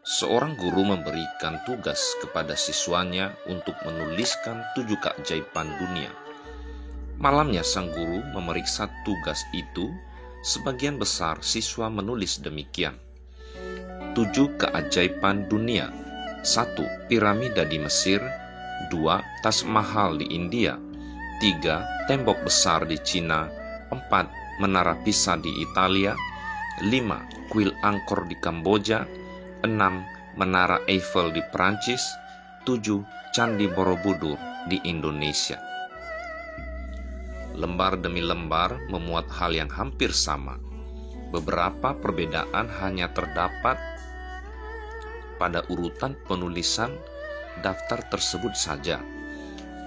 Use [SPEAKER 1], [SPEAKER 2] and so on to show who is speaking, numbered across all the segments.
[SPEAKER 1] Seorang guru memberikan tugas kepada siswanya untuk menuliskan 7 keajaiban dunia. Malamnya sang guru memeriksa tugas itu. Sebagian besar siswa menulis demikian. 7 keajaiban dunia. 1. Piramida di Mesir. 2. Taj Mahal di India. 3. Tembok besar di Cina. 4. Menara Pisa di Italia. 5. Kuil Angkor di Kamboja. 6. Menara Eiffel di Prancis. 7. Candi Borobudur di Indonesia. Lembar demi lembar memuat hal yang hampir sama. Beberapa perbedaan hanya terdapat pada urutan penulisan daftar tersebut saja.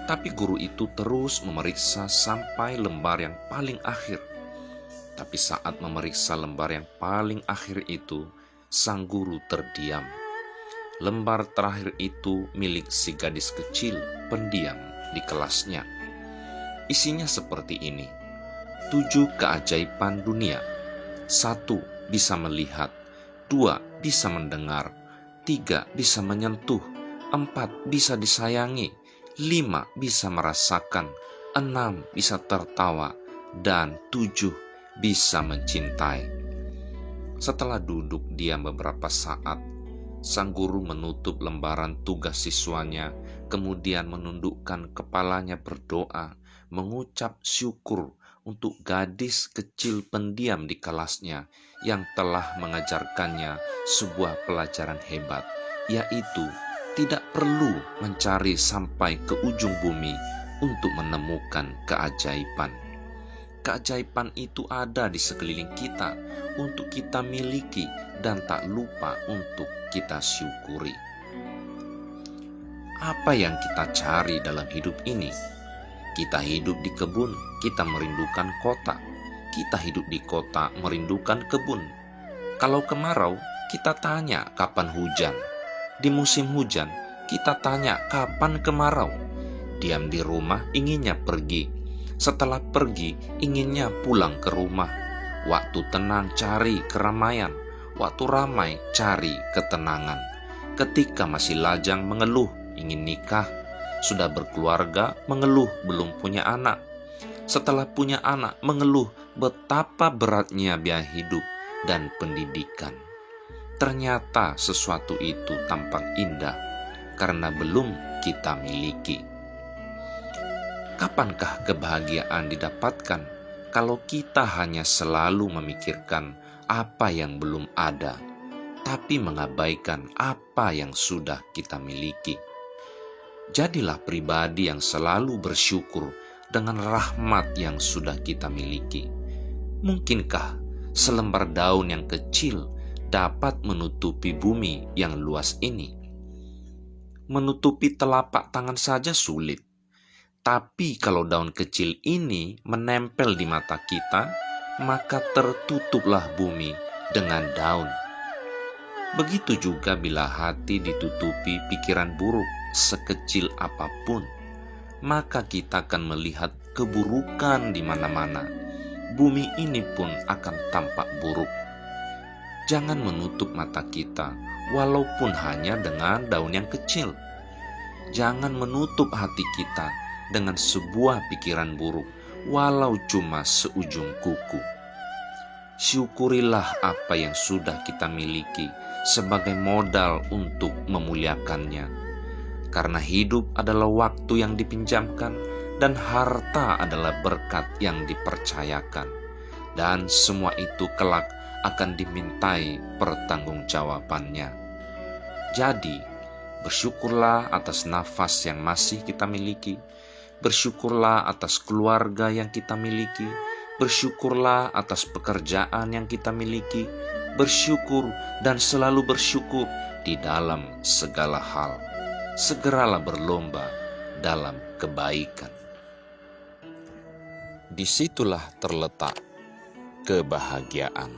[SPEAKER 1] Tapi guru itu terus memeriksa sampai lembar yang paling akhir. Tapi saat memeriksa lembar yang paling akhir itu, sang guru terdiam. Lembar terakhir itu milik si gadis kecil pendiam di kelasnya. Isinya seperti ini: 7 keajaiban dunia. 1. Bisa melihat. 2. Bisa mendengar. 3. Bisa menyentuh. 4. Bisa disayangi. 5. Bisa merasakan. 6. Bisa tertawa. Dan 7. Bisa mencintai. Setelah duduk diam beberapa saat, sang guru menutup lembaran tugas siswanya, kemudian menundukkan kepalanya berdoa, mengucap syukur untuk gadis kecil pendiam di kelasnya yang telah mengajarkannya sebuah pelajaran hebat, yaitu tidak perlu mencari sampai ke ujung bumi untuk menemukan keajaiban. Keajaiban itu ada di sekeliling kita untuk kita miliki dan tak lupa untuk kita syukuri. Apa yang kita cari dalam hidup ini? Kita hidup di kebun, kita merindukan kota. Kita hidup di kota, merindukan kebun. Kalau kemarau, kita tanya kapan hujan. Di musim hujan, kita tanya kapan kemarau. Diam di rumah, inginnya pergi. Setelah pergi, inginnya pulang ke rumah. Waktu tenang, cari keramaian. Waktu ramai, cari ketenangan. Ketika masih lajang, mengeluh, ingin nikah. Sudah berkeluarga, mengeluh belum punya anak. Setelah punya anak, mengeluh betapa beratnya biaya hidup dan pendidikan. Ternyata sesuatu itu tampak indah karena belum kita miliki. Kapankah kebahagiaan didapatkan kalau kita hanya selalu memikirkan apa yang belum ada, tapi mengabaikan apa yang sudah kita miliki? Jadilah pribadi yang selalu bersyukur dengan rahmat yang sudah kita miliki. Mungkinkah selembar daun yang kecil dapat menutupi bumi yang luas ini? Menutupi telapak tangan saja sulit. Tapi kalau daun kecil ini menempel di mata kita, maka tertutuplah bumi dengan daun. Begitu juga bila hati ditutupi pikiran buruk sekecil apapun, maka kita akan melihat keburukan di mana-mana. Bumi ini pun akan tampak buruk. Jangan menutup mata kita, walaupun hanya dengan daun yang kecil. Jangan menutup hati kita dengan sebuah pikiran buruk, walau cuma seujung kuku. Syukurilah apa yang sudah kita miliki sebagai modal untuk memuliakannya. Karena hidup adalah waktu yang dipinjamkan dan harta adalah berkat yang dipercayakan. Dan semua itu kelak akan dimintai pertanggungjawabannya. Jadi, bersyukurlah atas nafas yang masih kita miliki. Bersyukurlah atas keluarga yang kita miliki. Bersyukurlah atas pekerjaan yang kita miliki. Bersyukur dan selalu bersyukur di dalam segala hal. Segeralah berlomba dalam kebaikan. Disitulah terletak kebahagiaan.